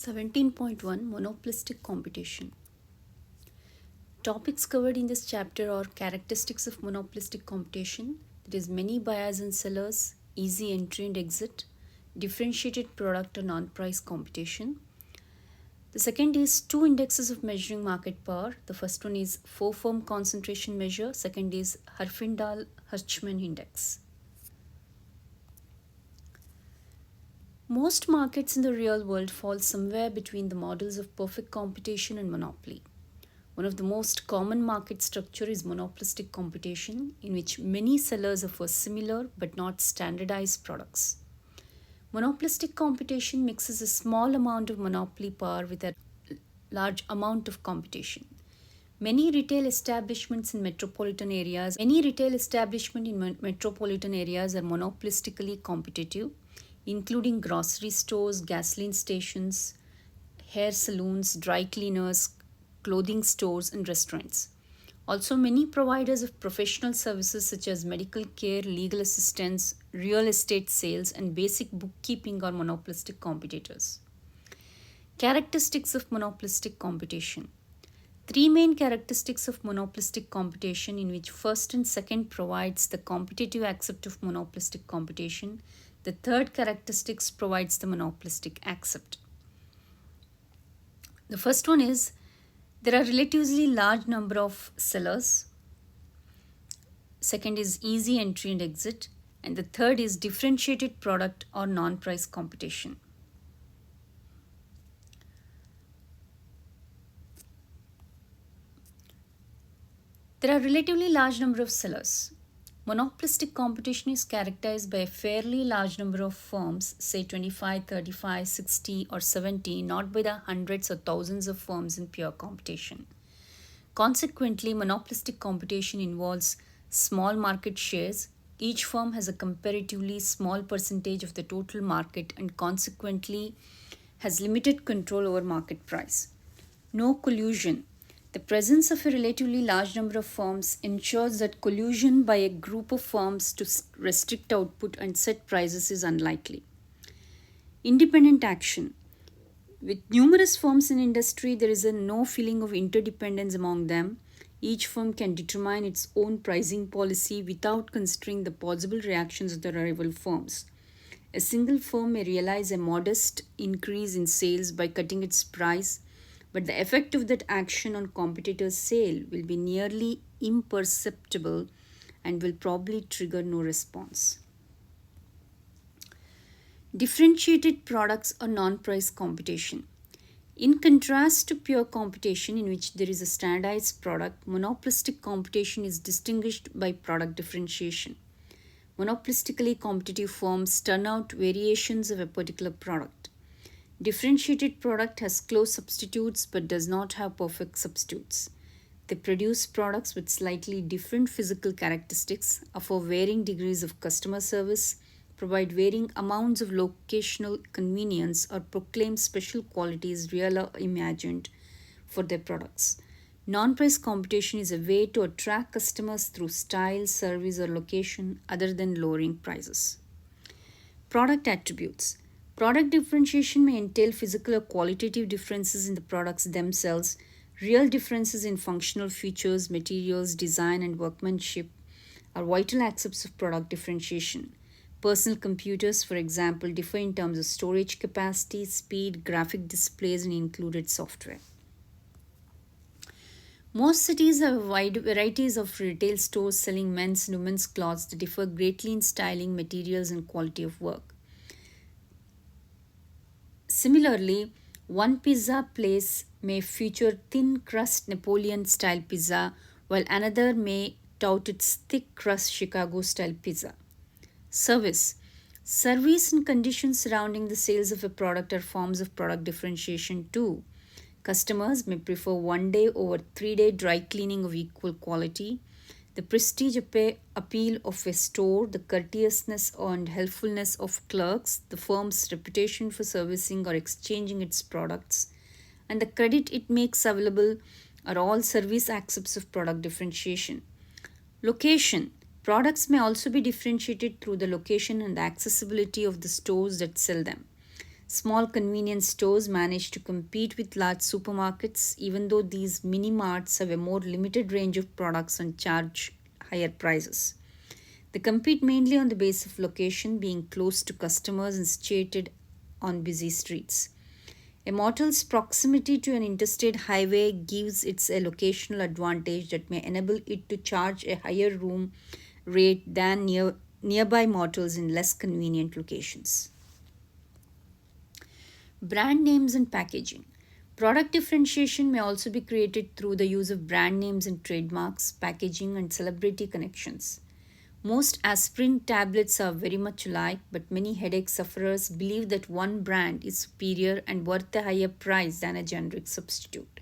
17.1 Monopolistic Competition. Topics covered in this chapter are characteristics of monopolistic competition, that is, many buyers and sellers, easy entry and exit, differentiated product or non price competition. The second is two indexes of measuring market power. The first one is four firm concentration measure, second is Herfindahl Hirschman index. Most markets in the real world fall somewhere between the models of perfect competition and monopoly. One of the most common market structure is monopolistic competition, in which many sellers offer similar but not standardized products. Monopolistic competition mixes a small amount of monopoly power with a large amount of competition. Many retail establishments in metropolitan areas are monopolistically competitive, including grocery stores, gasoline stations, hair salons, dry cleaners, clothing stores, and restaurants. Also, many providers of professional services such as medical care, legal assistance, real estate sales, and basic bookkeeping are monopolistic competitors. Characteristics of monopolistic competition. Three main characteristics of monopolistic competition, in which first and second provides the competitive accept of monopolistic competition. The third characteristics provides the monopolistic accept. The first one is there are relatively large number of sellers. Second is easy entry and exit. And the third is differentiated product or non-price competition. There are relatively large number of sellers. Monopolistic competition is characterized by a fairly large number of firms, say 25, 35, 60, or 70, not by the hundreds or thousands of firms in pure competition. Consequently, monopolistic competition involves small market shares. Each firm has a comparatively small percentage of the total market and consequently has limited control over market price. No collusion. The presence of a relatively large number of firms ensures that collusion by a group of firms to restrict output and set prices is unlikely. Independent action. With numerous firms in industry, there is no feeling of interdependence among them. Each firm can determine its own pricing policy without considering the possible reactions of the rival firms. A single firm may realize a modest increase in sales by cutting its price, but the effect of that action on competitors' sale will be nearly imperceptible and will probably trigger no response. Differentiated products or non-price competition. In contrast to pure competition, in which there is a standardized product, monopolistic competition is distinguished by product differentiation. Monopolistically competitive firms turn out variations of a particular product. Differentiated product has close substitutes but does not have perfect substitutes. They produce products with slightly different physical characteristics, offer varying degrees of customer service, provide varying amounts of locational convenience, or proclaim special qualities real or imagined for their products. Non price competition is a way to attract customers through style, service, or location other than lowering prices. Product attributes. Product differentiation may entail physical or qualitative differences in the products themselves. Real differences in functional features, materials, design, and workmanship are vital aspects of product differentiation. Personal computers, for example, differ in terms of storage capacity, speed, graphic displays, and included software. Most cities have wide varieties of retail stores selling men's and women's clothes that differ greatly in styling, materials, and quality of work. Similarly, one pizza place may feature thin crust Napoleon style pizza, while another may tout its thick crust Chicago style pizza. Service. Service and conditions surrounding the sales of a product are forms of product differentiation too. Customers may prefer 1 day over 3 day dry cleaning of equal quality. The prestige appeal of a store, the courteousness and helpfulness of clerks, the firm's reputation for servicing or exchanging its products, and the credit it makes available are all service aspects of product differentiation. Location. Products may also be differentiated through the location and the accessibility of the stores that sell them. Small convenience stores manage to compete with large supermarkets, even though these mini marts have a more limited range of products and charge higher prices. They compete mainly on the basis of location, being close to customers and situated on busy streets. A motel's proximity to an interstate highway gives it a locational advantage that may enable it to charge a higher room rate than nearby motels in less convenient locations. Brand names and packaging. Product differentiation may also be created through the use of brand names and trademarks, packaging, and celebrity connections. Most aspirin tablets are very much alike, but many headache sufferers believe that one brand is superior and worth a higher price than a generic substitute.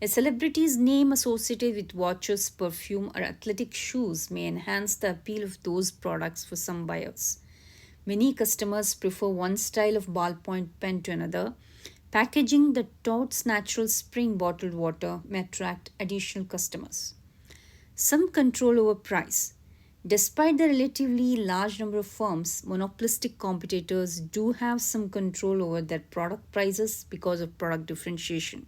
A celebrity's name associated with watches, perfume, or athletic shoes may enhance the appeal of those products for some buyers. Many customers prefer one style of ballpoint pen to another. Packaging that touts natural spring bottled water may attract additional customers. Some control over price. Despite the relatively large number of firms, monopolistic competitors do have some control over their product prices because of product differentiation.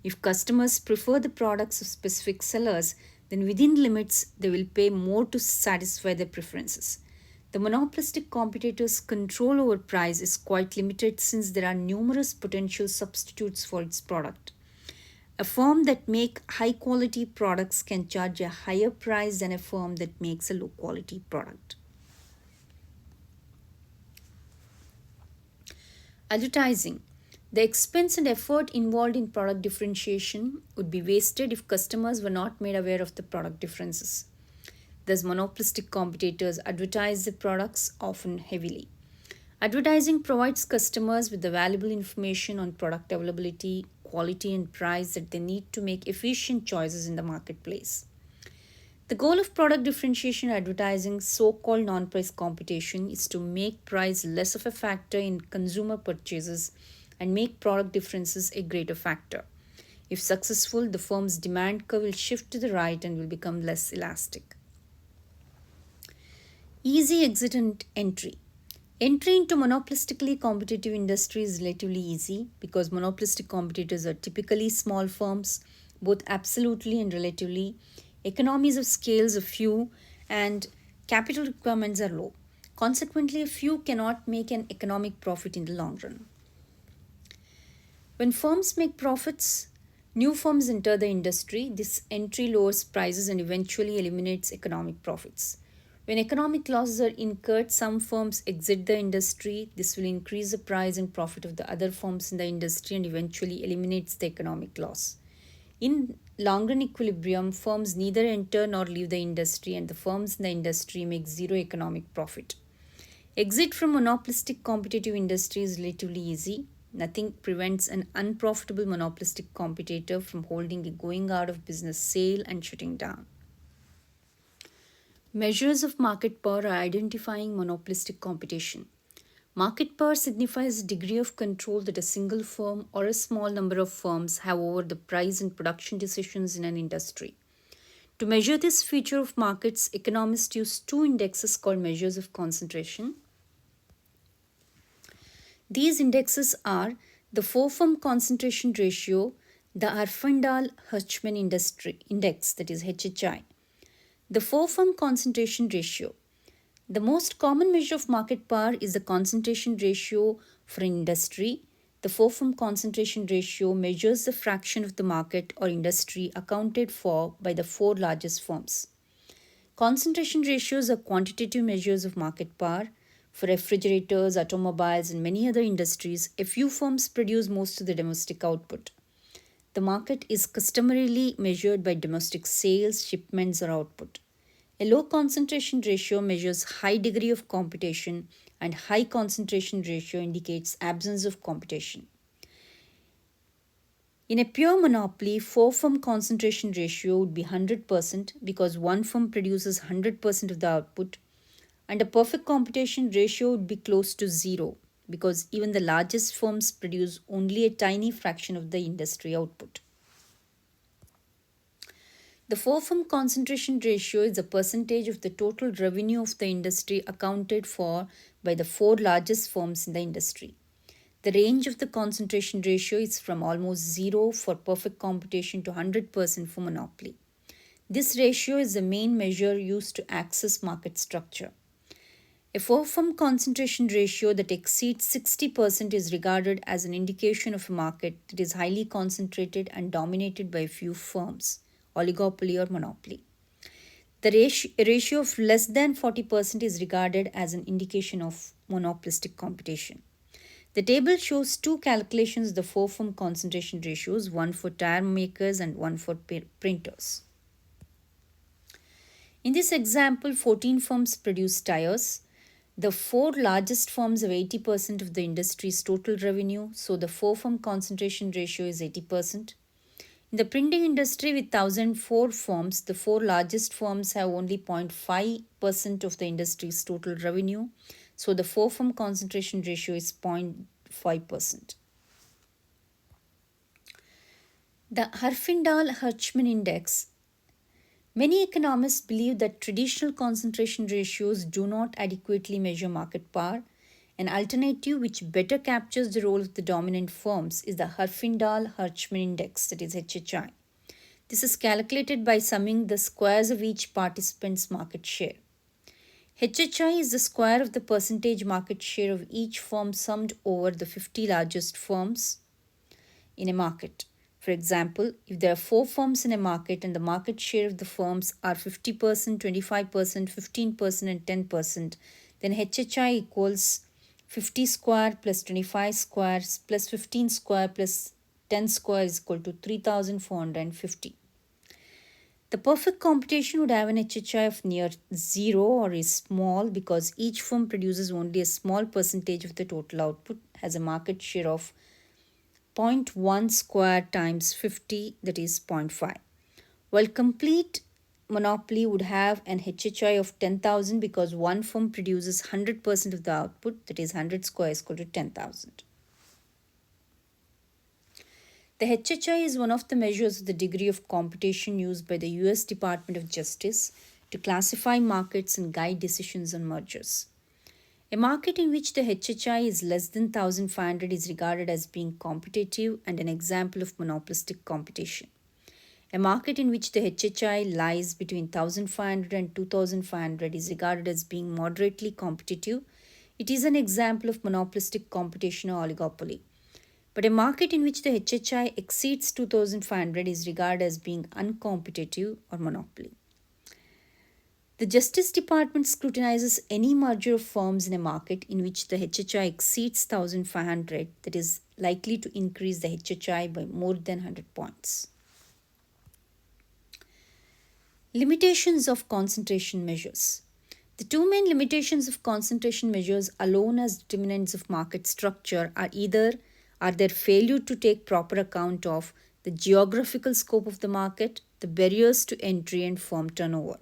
If customers prefer the products of specific sellers, then within limits they will pay more to satisfy their preferences. The monopolistic competitor's control over price is quite limited since there are numerous potential substitutes for its product. A firm that makes high quality products can charge a higher price than a firm that makes a low quality product. Advertising. The expense and effort involved in product differentiation would be wasted if customers were not made aware of the product differences. Thus, monopolistic competitors advertise their products often heavily. Advertising provides customers with the valuable information on product availability, quality, and price that they need to make efficient choices in the marketplace. The goal of product differentiation advertising, so called non price competition, is to make price less of a factor in consumer purchases and make product differences a greater factor. If successful, the firm's demand curve will shift to the right and will become less elastic. Easy exit and entry. Entry into monopolistically competitive industry is relatively easy because monopolistic competitors are typically small firms, both absolutely and relatively. Economies of scales are few and capital requirements are low. Consequently, a few cannot make an economic profit in the long run. When firms make profits, new firms enter the industry. This entry lowers prices and eventually eliminates economic profits. When economic losses are incurred, some firms exit the industry. This will increase the price and profit of the other firms in the industry and eventually eliminates the economic loss. In long run equilibrium, firms neither enter nor leave the industry, and the firms in the industry make zero economic profit. Exit from monopolistic competitive industry is relatively easy. Nothing prevents an unprofitable monopolistic competitor from holding a going out of business sale and shutting down. Measures of market power are identifying monopolistic competition. Market power signifies the degree of control that a single firm or a small number of firms have over the price and production decisions in an industry. To measure this feature of markets, economists use two indexes called measures of concentration. These indexes are the four firm concentration ratio, the Arfandal-Hirschman Industry Index, that is HHI, the four firm concentration ratio. The most common measure of market power is the concentration ratio for an industry. The four firm concentration ratio measures the fraction of the market or industry accounted for by the four largest firms. Concentration ratios are quantitative measures of market power. For refrigerators, automobiles, and many other industries, a few firms produce most of the domestic output. The market is customarily measured by domestic sales, shipments, or output. A low concentration ratio measures high degree of competition, and high concentration ratio indicates absence of competition. In a pure monopoly, four firm concentration ratio would be 100% because one firm produces 100% of the output, and a perfect competition ratio would be close to zero because even the largest firms produce only a tiny fraction of the industry output. The four firm concentration ratio is a percentage of the total revenue of the industry accounted for by the four largest firms in the industry. The range of the concentration ratio is from almost zero for perfect competition to 100% for monopoly. This ratio is the main measure used to access market structure. A four-firm concentration ratio that exceeds 60% is regarded as an indication of a market that is highly concentrated and dominated by a few firms, oligopoly or monopoly. The ratio of less than 40% is regarded as an indication of monopolistic competition. The table shows two calculations of the four-firm concentration ratios, one for tire makers and one for printers. In this example, 14 firms produce tires. The four largest firms have 80% of the industry's total revenue, so the four-firm concentration ratio is 80%. In the printing industry with 1004 firms, the four largest firms have only 0.5% of the industry's total revenue, so the four-firm concentration ratio is 0.5%. The Herfindahl-Hirschman index. Many economists believe that traditional concentration ratios do not adequately measure market power. An alternative which better captures the role of the dominant firms is the Herfindahl-Hirschman index, that is HHI. This is calculated by summing the squares of each participant's market share. HHI is the square of the percentage market share of each firm summed over the 50 largest firms in a market. For example, if there are four firms in a market and the market share of the firms are 50%, 25%, 15%, and 10%, then HHI equals 50 square plus 25 squares plus 15 square plus 10 square is equal to 3450. The perfect competition would have an HHI of near zero or is small because each firm produces only a small percentage of the total output, has a market share of 0.1 square times 50, that is 0.5. While complete monopoly would have an HHI of 10,000 because one firm produces 100% of the output, that is 100 square is equal to 10,000. The HHI is one of the measures of the degree of competition used by the US Department of Justice to classify markets and guide decisions on mergers. A market in which the HHI is less than 1500 is regarded as being competitive and an example of monopolistic competition. A market in which the HHI lies between 1500 and 2500 is regarded as being moderately competitive. It is an example of monopolistic competition or oligopoly. But a market in which the HHI exceeds 2500 is regarded as being uncompetitive or monopoly. The Justice Department scrutinizes any merger of firms in a market in which the HHI exceeds 1500, that is likely to increase the HHI by more than 100 points. Limitations of concentration measures. The two main limitations of concentration measures alone as determinants of market structure are their failure to take proper account of the geographical scope of the market, the barriers to entry, and firm turnover.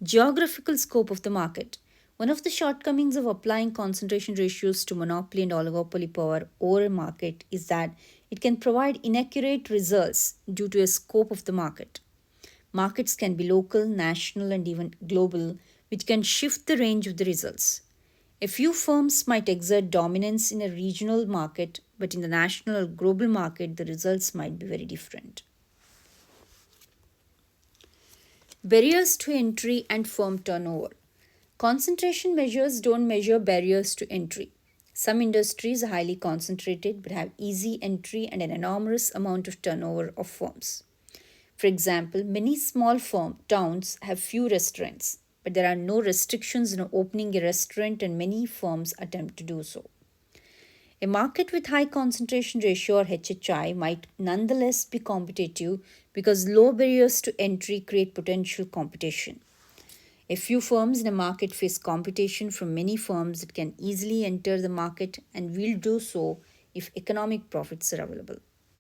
Geographical scope of the market. One of the shortcomings of applying concentration ratios to monopoly and oligopoly power over a market is that it can provide inaccurate results due to a scope of the market. Markets can be local, national, and even global, which can shift the range of the results. A few firms might exert dominance in a regional market, but in the national or global market, the results might be very different. Barriers to entry and firm turnover. Concentration measures don't measure barriers to entry. Some industries are highly concentrated but have easy entry and an enormous amount of turnover of firms. For example, many small towns have few restaurants, but there are no restrictions on opening a restaurant and many firms attempt to do so. A market with high concentration ratio or HHI might nonetheless be competitive because low barriers to entry create potential competition. A few firms in a market face competition from many firms that can easily enter the market and will do so if economic profits are available.